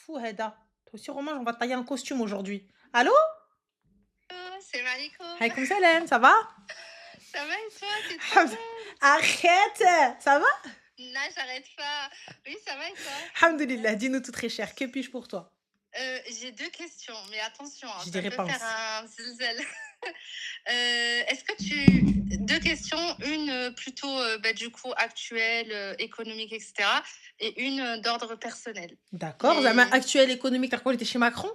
fou Heda. Toi aussi Romain, on va te tailler un costume aujourd'hui. Allô? C'est Mariko. Alaykoum salam, ça va? Ça va et toi? T'es trop Hamd- belle. Arrête! Ça va? Là, j'arrête pas. Oui, ça va et toi? Alhamdoulilah. Alhamdulillah, dis-nous tout très cher, que puis-je pour toi? J'ai deux questions, mais attention, hein, J'ai des ça peut faire réponses. un zilzal. Est-ce que tu... Deux questions, une plutôt bah, du coup actuelle, économique, etc. Et une d'ordre personnel. D'accord, Zama, Mais actuel économique, t'as quoi, il était chez Macron?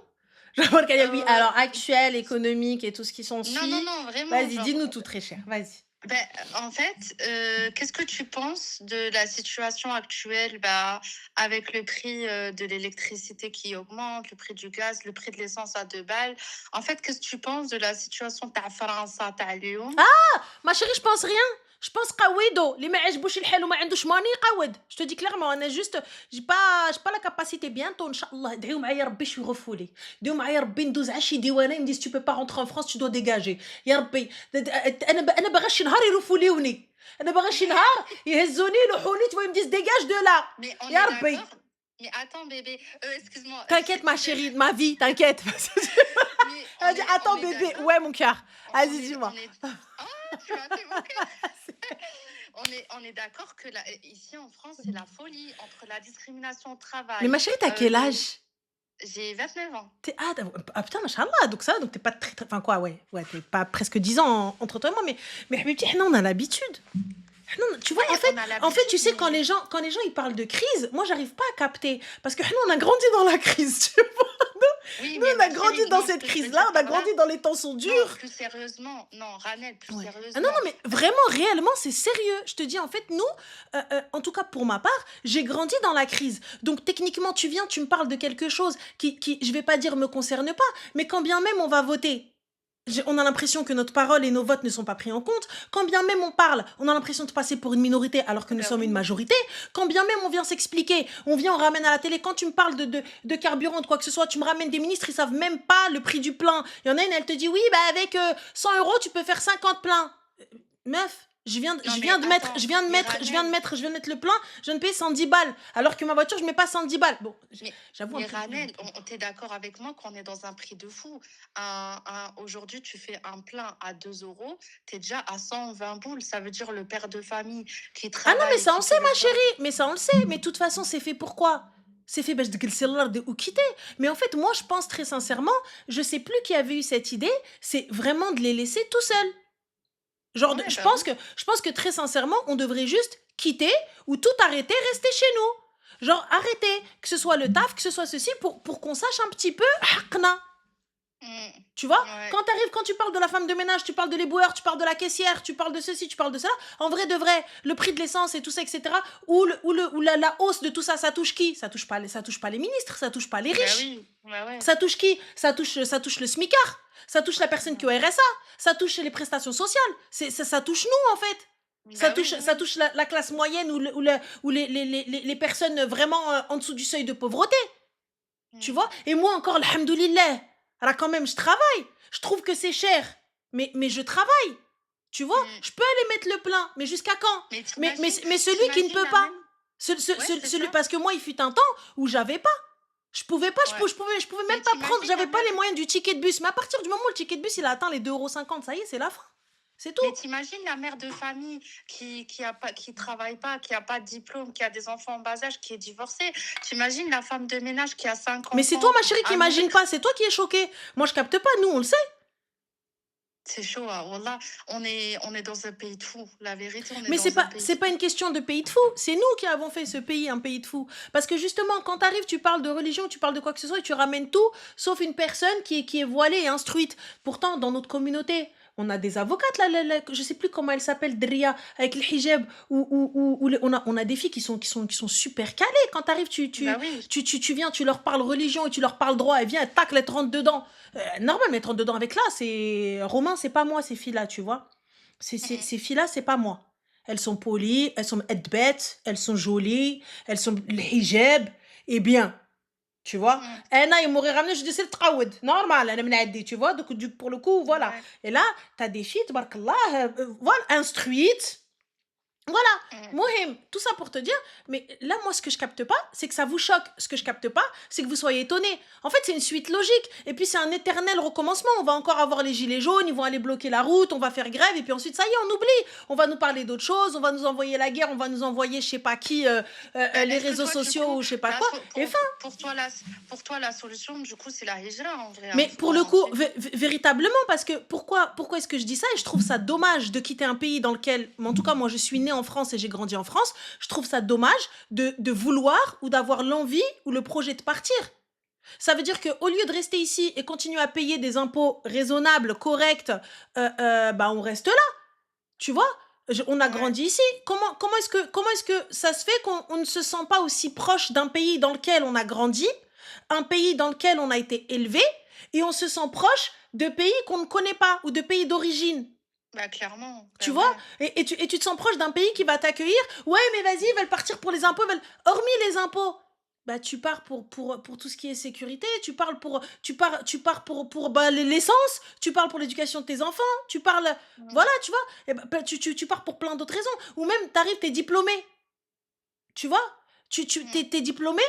Genre, qu'elle a oui, euh, alors actuel économique et tout ce qui non, non, s'ensuit. non, vraiment, Vas-y, genre, dis-nous tout très cher, vas-y. ben, en fait, qu'est-ce que tu penses de la situation actuelle bah, avec le prix de l'électricité qui augmente, le prix du gaz, le prix de l'essence à 2 balles? En fait, qu'est-ce que tu penses de la situation تاع فرنسا تاع اليوم؟ Ma chérie, je pense rien. Je pense قويدو اللي ما عجبوش الحال وما عندوش ماني يقود. Je te dis clairement, انا juste j'ai pas la capacité bientôt ان شاء الله. ادعيو معايا ربي شي يغفوا لي. ادعيو معايا ربي ندوز عشي ديوانه ils me disent tu peux pas rentrer en France, tu dois dégager. يا ربي انا باغا شي نهار يرفوليوني. انا باغا شي نهار يهزوني يلوحوني tu vois ils me disent dégage de là. Mais on يا est ربي. d'accord. Mais attends, bébé, excuse-moi. T'inquiète ma chérie, ma vie, t'inquiète. Mais Elle dit attends on est bébé, d'accord. ouais mon cœur. Vas-y On est, dis-moi. on est... Ah, tu as fait mon cœur. On est d'accord que là, ici en France, c'est la folie entre la discrimination au Mais travail. ma chérie, t'as quel âge? J'ai 29 ans. Ah putain, machallah, donc ça va, donc t'es pas enfin quoi, ouais, t'es pas presque 10 ans entre toi et moi, mais Habibti, on a l'habitude. Tu vois, Ouais, on a en fait, tu l'habitude, sais, quand mais... les gens, ils parlent de crise, moi, j'arrive pas à capter. Parce que nous, on a grandi dans la crise, tu vois. Oui, Nous, mais on a ma grandi chérie, dans non, ce cette que je veux crise-là, dire on a par là... grandi dans les temps sont Non, durs. plus sérieusement. Non, Ranel, plus Ouais. Ah non, sérieusement. non, mais vraiment, réellement, c'est sérieux. Je te dis, en fait, nous, en tout cas pour ma part, j'ai grandi dans la crise. Donc, techniquement, tu viens, tu me parles de quelque chose qui, je vais pas dire me concerne pas, mais quand bien même on va voter, on a l'impression que notre parole et nos votes ne sont pas pris en compte. Quand bien même on parle, on a l'impression de passer pour une minorité alors que nous Ben sommes une oui. majorité. Quand bien même on vient s'expliquer, on ramène à la télé. Quand tu me parles de carburant, de quoi que ce soit, tu me ramènes des ministres, ils savent même pas le prix du plein. Il y en a une, elle te dit oui, bah avec 100 euros, tu peux faire 50 pleins. Meuf, Non, mais attends, mais je viens de Ranel, mettre le plein, je viens de payer 110 balles. Alors que ma voiture, je mets pas 110 balles. Bon, mais, j'avoue un mais peu. Ranel, t'es d'accord avec moi qu'on est dans un prix de fou. Aujourd'hui, tu fais un plein à 2 euros, t'es déjà à 120 boules. Ça veut dire le père de famille qui Ah non, mais travaille et ça on qui sait, fait le ma plein. chérie. Mais ça on le sait. Mais de toute façon, c'est fait pourquoi? C'est fait parce que c'est l'heure de ou quitter. Mais en fait, moi, je pense très sincèrement, je sais plus qui avait eu cette idée, c'est vraiment de les laisser tout seuls. Genre, Ouais, je bah pense oui. que, très sincèrement, on devrait juste quitter ou tout arrêter, rester chez nous. Genre, arrêter. Que ce soit le taf, que ce soit ceci, pour qu'on sache un petit peu, حقنا. Mm, Tu vois, ouais. quand tu parles de la femme de ménage, tu parles de l'éboueur, tu parles de la caissière, tu parles de ceci, tu parles de cela, en vrai de vrai, le prix de l'essence et tout ça, etc., ou la hausse de tout ça, ça touche qui? Ça touche pas les ministres, ça touche pas les Bah riches. oui, bah ouais. Ça touche qui? Ça touche le smicard, ça touche la personne qui est au RSA, ça touche les prestations sociales, ça touche nous, en fait. Bah oui, oui, Ça oui. touche la classe moyenne ou les personnes vraiment en dessous du seuil de pauvreté. Tu Mm, vois. Et moi encore, alhamdoulilah, là quand même, je travaille. Je trouve que c'est cher. Mais je travaille. Tu vois, mm. je peux aller mettre le plein. Mais jusqu'à quand? Mais t'imagines, Mais celui qui ne t'imagines peut la pas. même... Ouais, c'est Celui, ça. parce que moi, il fut un temps où j'avais pas. Je pouvais pas, Ouais. je pouvais même Mais pas prendre, t'imagines la j'avais pas mère... les moyens du ticket de bus. Mais à partir du moment où le ticket de bus, il a atteint les 2,50 €, ça y est, c'est la fin. C'est tout. Mais t'imagines la mère de famille qui travaille pas, qui a pas de diplôme, qui a des enfants en bas âge, qui est divorcée. T'imagines la femme de ménage qui a cinq Mais c'est toi, enfants ma chérie, qui à imagine nourrir. pas. C'est toi qui es choquée. Moi, je capte pas. Nous, on le sait. C'est chaud, hein. Wallah, on est dans un pays de fous. La vérité, on est Mais dans un pays de c'est pas fous. une question de pays de fous. C'est nous qui avons fait ce pays un pays de fous. Parce que justement, quand t'arrives, tu parles de religion, tu parles de quoi que ce soit et tu ramènes tout, sauf une personne qui est voilée et instruite. Pourtant, dans notre communauté, on a des avocates, je sais plus comment elle s'appelle, Dria, avec le hijab, on a des filles qui sont super calées. Quand t'arrives, Bah oui. tu viens, tu leur parles religion et tu leur parles droit, et viens, tac, elles te rentrent dedans. Normal, mais elles te rentrent dedans avec là, c'est... Romain, c'est pas moi, ces filles-là, tu vois. Mm. Ces filles-là, c'est pas moi. Elles sont polies, elles sont bêtes, elles sont jolies, elles sont le hijab, et bien, tu vois. Mm. Anna, il m'aurait ramené, je dis, c'est le traoud, normal, elle m'a dit, tu vois. Donc, pour le coup, voilà. Ouais. Et là, t'as des filles, tabarakallah, voilà, instruites, Voilà, Mmh. Mohim, tout ça pour te dire, mais là, moi, ce que je capte pas, c'est que ça vous choque. Ce que je capte pas, c'est que vous soyez étonnés. En fait, c'est une suite logique. Et puis, c'est un éternel recommencement. On va encore avoir les gilets jaunes, ils vont aller bloquer la route, on va faire grève, et puis ensuite, ça y est, on oublie. On va nous parler d'autres choses, on va nous envoyer la guerre, on va nous envoyer, je sais pas qui, les Est-ce que réseaux toi, du sociaux coup, ou je sais pas la quoi. so Et fin. pour toi, la solution, du coup, c'est la hijra, en vrai, Mais hein, faut pour pas le coup, mentir. véritablement, parce que pourquoi est-ce que je dis ça? Et je trouve ça dommage de quitter un pays dans lequel, en tout cas, moi, je suis née en France et j'ai grandi en France. Je trouve ça dommage de vouloir ou d'avoir l'envie ou le projet de partir. Ça veut dire qu'au lieu de rester ici et continuer à payer des impôts raisonnables, corrects, bah, on reste là, tu vois? On a Ouais. grandi ici. Comment est-ce que ça se fait qu'on on ne se sent pas aussi proche d'un pays dans lequel on a grandi, un pays dans lequel on a été élevé, et on se sent proche de pays qu'on ne connaît pas ou de pays d'origine? Bah, clairement, Tu bah, vois? ouais. Et tu te sens proche d'un pays qui va t'accueillir. Ouais, mais vas-y, ils veulent partir pour les impôts. Hormis les impôts, bah, tu pars pour tout ce qui est sécurité. Tu pars pour bah, l'essence. Tu parles pour l'éducation de tes enfants. Tu parles. Mmh. Voilà, tu vois? Et bah, tu pars pour plein d'autres raisons. Ou même, t'arrives, t'es diplômé. Tu vois? Mmh. T'es diplômé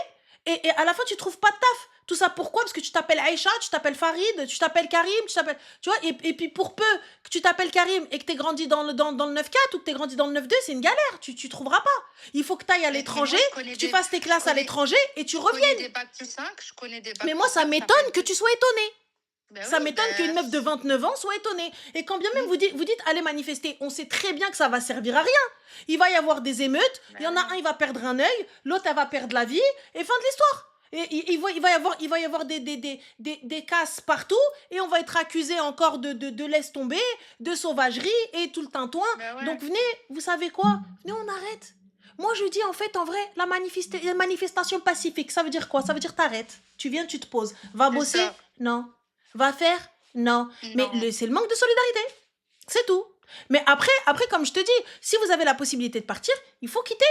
et à la fin, tu trouves pas de taf. Tout ça pourquoi? Parce que tu t'appelles Aïcha, tu t'appelles Farid, tu t'appelles Karim, tu vois? Et puis pour peu que tu t'appelles Karim et que tu grandi dans le 9-4 ou que tu grandi dans le 9-2, c'est une galère. Tu trouveras pas. Il faut que tu ailles à Mais l'étranger, moi, que tu fasses tes classes à l'étranger et tu je connais reviennes. des bacs plus 5, je connais des Mais bacs moi, plus ça 5, ça m'étonne paye que plus. tu sois étonné. Bah Ça oui, m'étonne qu'une bah, meuf de 29 ans soit étonnée. Et quand bien même mmh, vous dites allez manifester, on sait très bien que ça va servir à rien. Il va y avoir des émeutes, bah il y en a ouais. un, il va perdre un œil, l'autre, elle va perdre la vie, et fin de l'histoire. Et il va y avoir des casses partout, et on va être accusé encore de laisse tomber, de sauvagerie, et tout le tintouin. Bah ouais, Donc venez, vous savez quoi? Venez, on arrête. Moi, je dis en fait, en vrai, la manifestation pacifique, ça veut dire quoi? Ça veut dire t'arrêtes. Tu viens, tu te poses. Va c'est bosser? ça. Non. Va faire? Non. Mais Non. c'est le manque de solidarité. C'est tout. Mais après, comme je te dis, si vous avez la possibilité de partir, il faut quitter.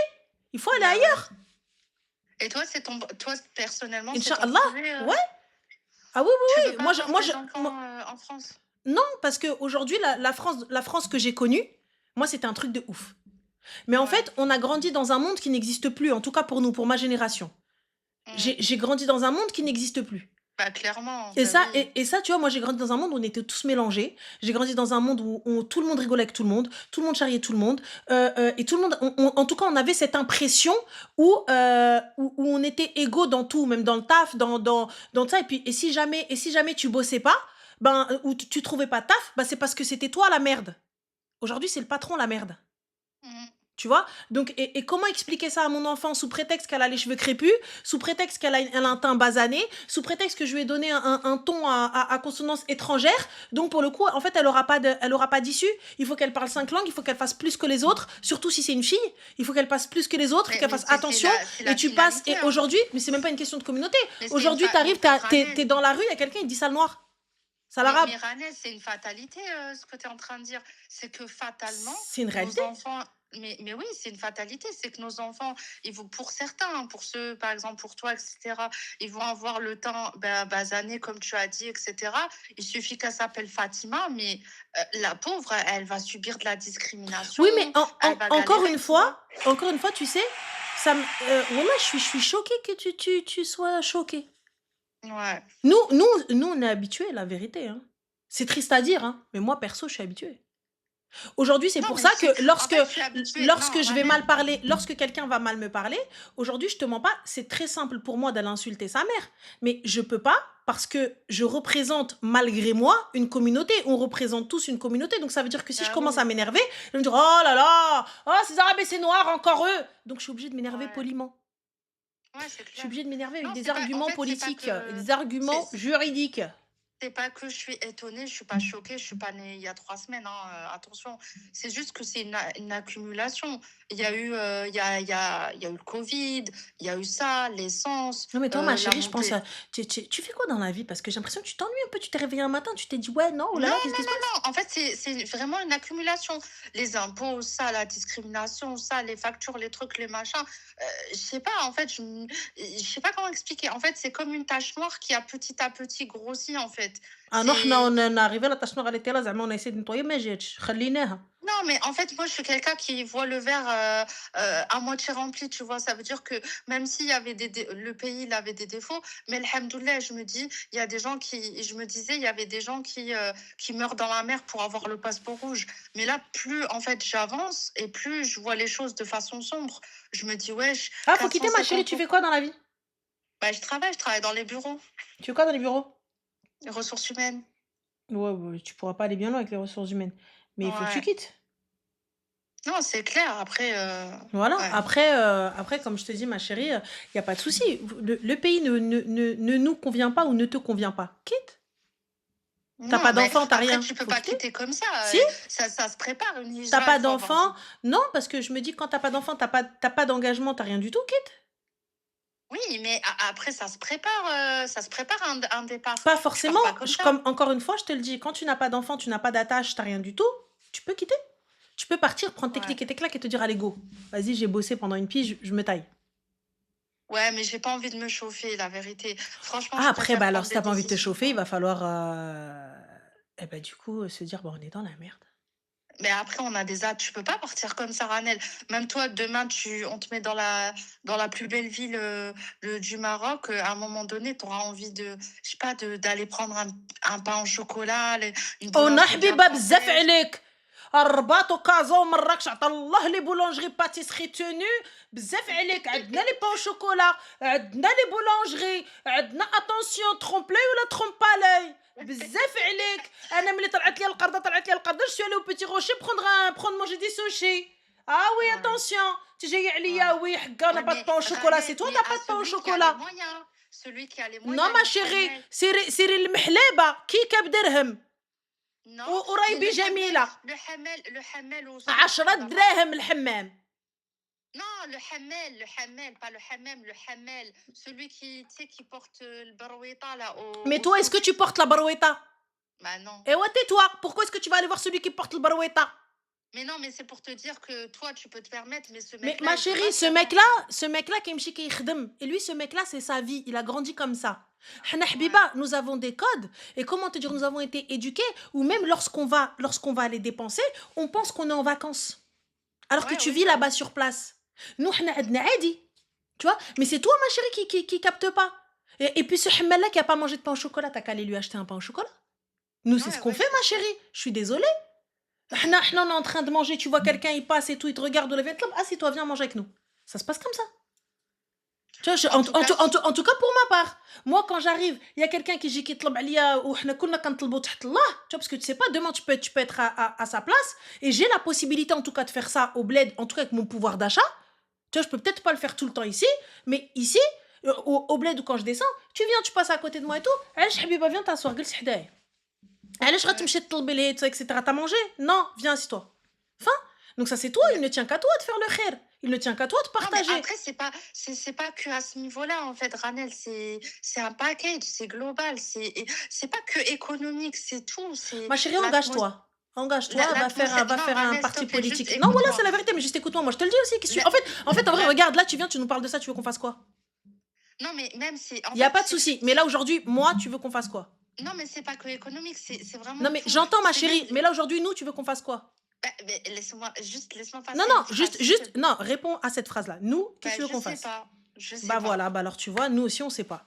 Il faut aller Bah ouais. ailleurs. Et toi, personnellement, c'est ton Inch'Allah. projet, Ouais. Ah oui, tu oui, veux oui. pas avoir des enfants, en France? Non, parce qu'aujourd'hui, la France que j'ai connue, moi, c'était un truc de ouf. Mais en Ouais. fait, on a grandi dans un monde qui n'existe plus, en tout cas pour nous, pour ma génération. Mmh. J'ai grandi dans un monde qui n'existe plus. Bah, clairement, Et bah ça, oui. et ça, tu vois, moi j'ai grandi dans un monde où on était tous mélangés. J'ai grandi dans un monde où tout le monde rigolait avec tout le monde charriait tout le monde. Et tout le monde, en tout cas, on avait cette impression où on était égaux dans tout, même dans le taf, dans ça. Et si jamais tu bossais pas, ben, ou tu trouvais pas de taf, ben, c'est parce que c'était toi la merde. Aujourd'hui, c'est le patron la merde. Mmh. Tu vois? Donc, et comment expliquer ça à mon enfant sous prétexte qu'elle a les cheveux crépus, sous prétexte qu'elle a un teint basané, sous prétexte que je lui ai donné un ton à consonance étrangère. Donc, pour le coup, en fait, elle aura pas d'issue. Il faut qu'elle parle 5 langues, il faut qu'elle fasse plus que les autres, surtout si c'est une fille. Il faut qu'elle passe plus que les autres, qu'elle Mais fasse attention. c'est Et la tu passes, finalité, et hein. aujourd'hui, mais c'est même pas une question de communauté. Mais c'est Aujourd'hui, mais t'arrives, t'es Ranès, dans la rue, il y a quelqu'un, il dit sale noir, sale arabe. mais Ranès, c'est une fatalité, ce que tu es en train de dire. C'est que fatalement, C'est une nos réalité. enfants. Mais oui, c'est une fatalité. C'est que nos enfants, ils vont, pour certains, hein, pour ceux, par exemple, pour toi, etc., ils vont avoir le temps basané, comme tu as dit, etc. Il suffit qu'elle s'appelle Fatima, mais la pauvre, elle va subir de la discrimination, Oui, mais elle va encore galérer, une tu vois. fois, tu sais, wallah, je suis choquée que tu sois choquée. Ouais. Nous, on est habitués, la vérité, hein. C'est triste à dire, hein, mais moi, perso, je suis habituée. Aujourd'hui, c'est Non, pour mais ça c'est. que En fait, je suis habituée. lorsque Non, je vais Ranès, mal parler, lorsque quelqu'un va mal me parler, aujourd'hui, je te mens pas, c'est très simple pour moi d'aller insulter sa mère. Mais je peux pas parce que je représente, malgré moi, une communauté. On représente tous une communauté. Donc, ça veut dire que si je bah commence oui. à m'énerver, ils vont me dire, oh là là, oh, ces arabes et ces noirs, encore eux. Donc, je suis obligée de m'énerver Ouais. poliment. Ouais, c'est Je suis clair. obligée de m'énerver avec Non, des c'est pas. En arguments fait, c'est pas politiques et que. des C'est arguments juridiques. c'est pas que je suis étonnée, je suis pas choquée, je suis pas née il y a 3 semaines, hein, attention. C'est juste que c'est une accumulation. Il y a eu, il y a eu le Covid, il y a eu ça, l'essence, Non, mais toi, ma la chérie, je pense, montée. tu fais quoi dans la vie? Parce que j'ai l'impression que tu t'ennuies un peu. Tu t'es réveillé un matin, tu t'es dit, ouais, non, oh là Non, là, non, qu'est-ce qui se passe? non. En fait, c'est vraiment une accumulation. Les impôts, ça, la discrimination, ça, les factures, les trucs, les machins. Je sais pas, en fait, je sais pas comment expliquer. En fait, c'est comme une tache noire qui a petit à petit grossi, en fait. fait. Ah non, حنا C'est on arrivé là شنو غادي تيلا زعما on a essayé de nettoyer ما جاتش خليناها. Non, mais en fait, moi, je suis quelqu'un qui voit le verre à moitié rempli, tu vois. Ça veut dire que même s'il y avait le pays, il avait des défauts, mais alhamdoulilah, je me dis, il y a des gens je me disais, il y avait des gens qui meurent dans la mer pour avoir le passeport rouge. Mais là, plus, en fait, j'avance et plus je vois les choses de façon sombre. Je me dis, wesh, Ah, faut quitter ma chérie, 450 tu fais quoi dans la vie? Bah, je travaille dans les bureaux, Tu fais quoi dans les bureaux? les ressources humaines. Ouais, ouais, tu pourras pas aller bien loin avec les ressources humaines. Mais il faut que tu Ouais. quittes. Non, c'est clair. Après, Voilà. ouais. Après, comme je te dis, ma chérie, il y a pas de souci. Le pays ne nous convient pas ou ne te convient pas. Quitte. T'as Non, pas mais d'enfant, t'as après, rien. tu peux Faut pas quitter. quitter comme ça. Si, Ça se prépare, une t'as hijra, pas il faut avoir d'enfant. Non, parce que je me dis, quand t'as pas d'enfant, t'as pas d'engagement, t'as rien du tout, quitte. Oui, mais après, ça se prépare un départ. Pas Tu pars forcément. pas comme ça. Comme encore une fois, je te le dis, quand tu n'as pas d'enfant, tu n'as pas d'attache, t'as rien du tout, tu peux quitter. Tu peux partir, prendre tes Ouais. clics et tes claques et te dire, allez, go. Vas-y, j'ai bossé pendant une pige, je me taille. Ouais, mais j'ai pas envie de me chauffer, la vérité. Franchement, Ah, je après, préfère bah alors, prendre si des t'as pas envie de te décisions. chauffer, il va falloir, eh ben, du coup, se dire, bon, on est dans la merde. Mais après, on a des tu peux pas partir comme ça, Ranel. Même toi, demain, on te met dans la plus belle ville du Maroc. À un moment donné, tu auras envie je sais pas, d'aller prendre un pain au chocolat, une Oh, boulangerie bien نحبيبه بزاف française. عليك. الرباط وكازو مراكش عطا الله لي بولونجري باتيسري تونو بزاف عليك. عندنا لي بان شوكولا، عندنا لي بولونجري، عندنا اتونسيون ترومبلاي ولا ترومبالاي. بزاف عليك. انا ملي طلعت لي القرده جو سي الي او بيتي روشي prendre manger des sushis. Ah oui, Ouais, attention. تجي عليا ouais. وي حقا on n'a Ouais, pas de mais pain au chocolat, c'est Ranel, toi mais t'as à pas de pain au celui qui a les chocolat. moyens, celui qui a les Non moyens, ma il chérie, Ranel. سيري المحلابه كيكه بدرهم Non, mais وقرايبي جميله. le hamel au sucre, 10 il va pas. دراهم الحمام. Non, le hamel, pas le hammam, le hamel, celui qui, tu sais, qui porte le baroueta là Mais au toi, est-ce que souk. tu portes la barouetta? Bah non. Eh ouais, tais-toi. Pourquoi est-ce que tu vas aller voir celui qui porte le barouetta? Mais non, mais c'est pour te dire que toi, tu peux te permettre, mais ce Mais mec-là, ma il peut chérie, pas se permettre. ce mec-là qui me qui يخدم. Et lui, ce mec-là, c'est sa vie. Il a grandi comme ça. حنا Ouais, حبيبة, nous avons des codes. Et comment te dire, nous avons été éduqués. Ou même lorsqu'on va aller dépenser, on pense qu'on est en vacances. Alors que ouais, tu oui, vis bah là-bas oui. sur place. Nous, حنا عندنا عادي. Tu vois? Mais c'est toi, ma chérie, qui capte pas. Et puis ce hamel-là qui a pas mangé de pain au chocolat, t'as qu'à aller lui acheter un pain au chocolat. Nous, c'est ce Ouais, qu'on ouais, fait, je ma sais. chérie. Je suis désolée. On est en train de manger, tu vois quelqu'un, il passe et tout, il te regarde de la vitre, assieds-toi, viens manger avec nous. Ça se passe comme ça. Tu vois, En tout cas, en tout cas, pour ma part, moi, quand j'arrive, il y a quelqu'un qui dit طلب عليا وحنا كلنا كنطلبوا تحت الله, tu vois, parce que tu sais pas, demain, tu peux être à sa place, et j'ai la possibilité, en tout cas, de faire ça au bled, en tout cas, avec mon pouvoir d'achat. Tu vois, je peux peut-être pas le faire tout le temps ici, mais ici, au bled, ou quand je descends, tu viens, tu passes à côté de moi et tout, علاش حبيبه viens t'asseoir, جلس حدايا. علاش ouais. غتمشي تطلبي لي etc. T'as mangé? Non, viens, assieds-toi. Fin. Donc ça, c'est toi, il Mais- ne tient qu'à toi de faire le khair. Il ne tient qu'à toi de Non, mais partager. après, c'est pas que à ce niveau-là, en fait, Ranel, c'est un package, c'est global, c'est pas que économique, c'est tout, c'est Ma chérie, engage-toi. Engage-toi, va Non, faire un Ranel, s'il te parti plaît, juste politique. Non, voilà, c'est écoute-moi. la vérité, mais juste écoute-moi, moi je te le dis aussi. La- En fait, en vrai, la- regarde, là, tu viens, tu nous parles de ça, tu veux qu'on fasse quoi? Non, mais même si, en Il n'y a fait, pas de souci. Mais là, aujourd'hui, moi, tu veux qu'on fasse quoi? non, mais c'est pas que économique, c'est vraiment Non, mais tout. j'entends, ma C'est chérie, même- mais là, aujourd'hui, nous, tu veux qu'on fasse quoi? mais laisse-moi passer Non, une non, phrase, juste, s'il te plaît. non, réponds à cette phrase-là. Nous, qu'est-ce que tu veux Je qu'on sais fasse? pas, je sais Bah pas. voilà, bah alors tu vois, nous aussi, on sait pas.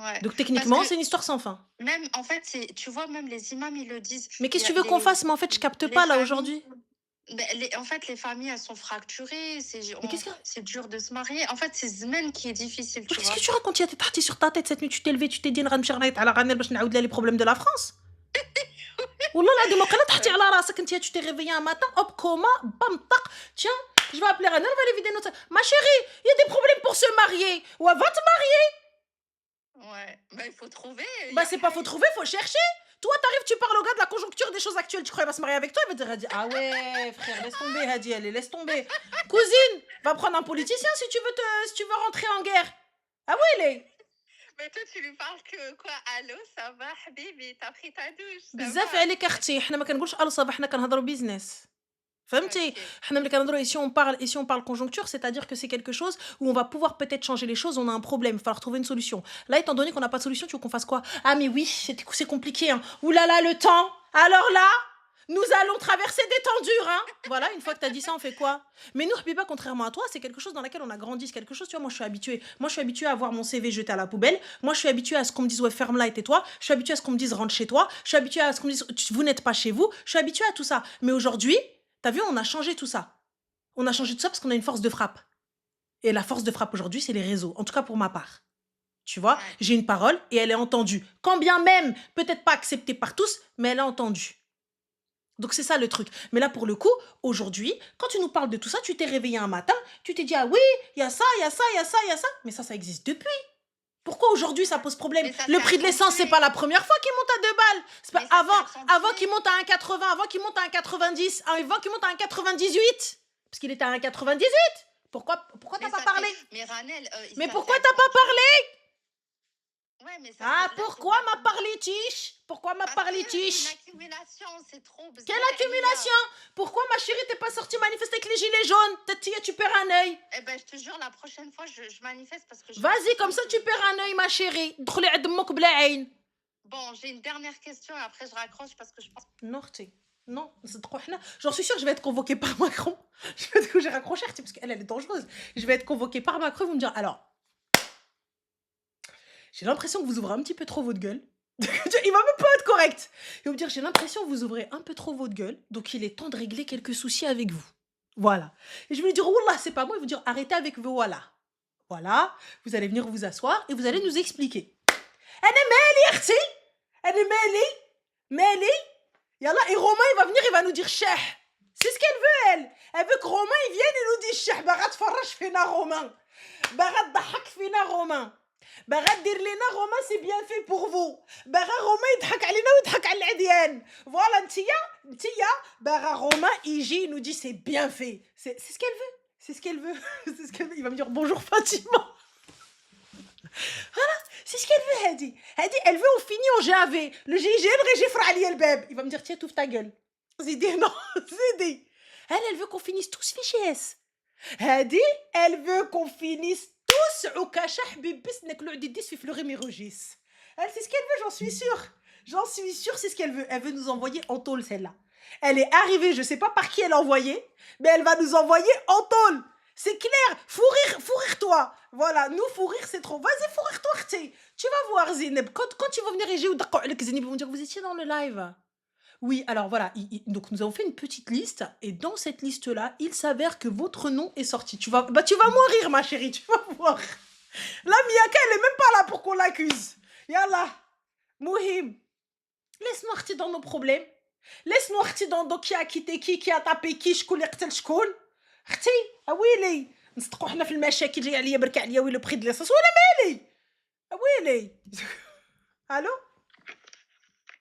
Ouais. Donc techniquement, Parce que c'est une histoire sans fin. même, en fait, tu vois, même les imams, ils le disent. Mais qu'est-ce Il que y tu a veux qu'on fasse? Mais en fait, je capte les pas là familles- aujourd'hui. En fait, les familles, elles sont fracturées. Mais qu'est-ce qu'il y a? C'est dur de se marier. En fait, c'est Zmen qui est difficile, tu Qu'est-ce vois. que tu racontes? Tu parti sur ta tête cette nuit, tu t'es levé, tu t'es dit نغنمشي نعيط على غنال باش نعاود لها les problèmes de la France. والله العظيم وقيلا تحتي على راسك انت tu t'es réveillé un matin, hop, coma, bam, tac. Tiens, je vais appeler Ranel, on va aller vider notre... Ma chérie, il y a des problèmes pour se marier. Ouais, va te marier. Ouais, bah il faut trouver. Bah c'est pas faut trouver, faut chercher. Toi, t'arrives, tu parles au gars de la conjoncture des choses actuelles, tu crois qu'il va se marier avec toi, il va te dire, ah ouais, frère, laisse tomber, Hadi, allez, laisse tomber. Cousine, va prendre un politicien si tu veux rentrer en guerre. Ah ouais, les. Mais toi, tu lui parles que quoi? Allô, ça va, Habibi? T'as pris ta douche? Ça بزاف va? عليك اختي، حنا ما كنقولش الو صباح، حنا كنهضروا بيزنس. فهمتي؟ OK. حنا ملي كنهضروا ici on parle conjoncture, c'est-à-dire que c'est quelque chose où on va pouvoir peut-être changer les choses, on a un problème, il va falloir trouver une solution. Là, étant donné qu'on n'a pas de solution, tu veux qu'on fasse quoi? Ah mais oui, c'est compliqué, hein. Ouh là là, le temps! Alors là, nous allons traverser des temps durs, hein. Voilà, une fois que tu as dit ça, on fait quoi? Mais nous, Habiba, contrairement à toi, c'est quelque chose dans laquelle on a grandi, c'est quelque chose, tu vois, moi je suis habituée. Moi je suis habituée à voir mon CV jeté à la poubelle. Moi je suis habituée à ce qu'on me dise ouais, ferme-la et tais-toi. Je suis habituée à ce qu'on me dise rentre chez toi. Je suis habituée à ce qu'on me dise vous n'êtes pas chez vous. Je suis habituée à tout ça. Mais aujourd'hui, t'as vu, on a changé tout ça. On a changé tout ça parce qu'on a une force de frappe. Et la force de frappe aujourd'hui, c'est les réseaux. En tout cas pour ma part. Tu vois, Ouais. j'ai une parole et elle est entendue. Quand bien même, peut-être pas acceptée par tous, mais elle est entendue. Donc c'est ça le truc. Mais là, pour le coup, aujourd'hui, quand tu nous parles de tout ça, tu t'es réveillé un matin, tu t'es dit, ah oui, il y a ça, il y a ça, il y a ça, il y a ça. Mais ça existe depuis. Pourquoi aujourd'hui ça pose problème? Mais ça Le s'est prix de l'essence, c'est accentué. pas la première fois qu'il monte à 2 balles. C'est pas Mais ça s'est avant qu'il accentué. monte à 1,80, avant qu'il monte à 1,90, avant qu'il monte à 1,98. Parce qu'il était à 1,98. Pourquoi t'as Mais pas ça parlé? s'est Mais Ranel, Mais ça s'est pourquoi t'as pas accentué. parlé? Ouais, mais ça Ah, c'est là, c'est pourquoi m'a exactement parlé tiche? Pourquoi m'a parce parlé que c'est une tiche? accumulation, c'est trop Quelle بزاف accumulation? عليا. Pourquoi ma chérie t'es pas sortie manifester avec les gilets jaunes? Tatia, tu perds un œil. Eh ben, je te jure, la prochaine fois, je manifeste parce que j'ai Vas-y, l'impression comme ça tu que... perds un œil, ma chérie. دخلي عند امك بلا عين. Bon, j'ai une dernière question et après je raccroche parce que je pense... Norti. Non, c'est trop حنا. J'en suis sûre que je vais être convoquée par Macron. Je vais être que j'ai raccroché parce qu'elle est dangereuse. Je vais être convoquée par Macron, ils vont me dire alors, j'ai l'impression que vous ouvrez un petit peu trop votre gueule. Il va même pas être correct. Il va me dire j'ai l'impression que vous ouvrez un peu trop votre gueule, donc il est temps de régler quelques soucis avec vous. Voilà. Et je vais lui dire wallah, c'est pas moi, il va me dire arrêtez avec vos voilà. Voilà, vous allez venir vous asseoir et vous allez nous expliquer. Elle est mêlée, اختي. Elle est mêlée. Yallah, et Romain, il va venir, il va nous dire Cheh. C'est ce qu'elle veut, elle. Elle veut que Romain, il vienne et nous dise Cheh. Barat farrash fina Romain. Barat dahak fina Romain. Barat dir lena Romain, c'est bien fait pour vous. Barat Romain, il dhak alina ou dhak al l'adienne. Voilà, ntia. Barat Romain, il nous dit c'est bien fait. C'est ce qu'elle veut. C'est ce qu'elle veut. C'est ce qu'elle veut. Il va me dire bonjour Fatima. C'est ce qu'elle veut, Hadi. Hadi, elle veut, on finit en GAV. Le GIGN, Régifre Ali El Beb. Il va me dire, tiens, t'ouvres ta gueule. Zidi, non, Zidi. Elle veut qu'on finisse tous fichés. Hadi, elle veut qu'on finisse tous au cachah bibis neklo didis fi fleury mirogis. Elle, c'est ce qu'elle veut, j'en suis sûre. J'en suis sûre, c'est ce qu'elle veut. Elle veut nous envoyer en tôle, celle-là. Elle est arrivée, je sais pas par qui elle a envoyé, mais elle va nous envoyer en tôle. C'est clair, fou rire toi. Voilà, nous fou rire c'est trop. Vas-y, fou rire toi, Khti. Tu vas voir Zineb. Quand tu vas venir et j'ai ou ils vont dire vous étiez dans le live. Oui, alors voilà, donc nous avons fait une petite liste et dans cette liste-là, il s'avère que votre nom est sorti. Tu vas moins rire ma chérie, tu vas voir. La Miyaka, elle est même pas là pour qu'on l'accuse. Yallah, Mouhim. Laisse-nous Khti dans nos problèmes. Laisse-nous Khti dans qui a quitté qui a tapé qui, شكون اللي قتل شكون. اختي اويلي نصدقوا حنا في المشاكل جاي عليا برك عليا ويلو بري د ليسانس ولا مالي اويلي الو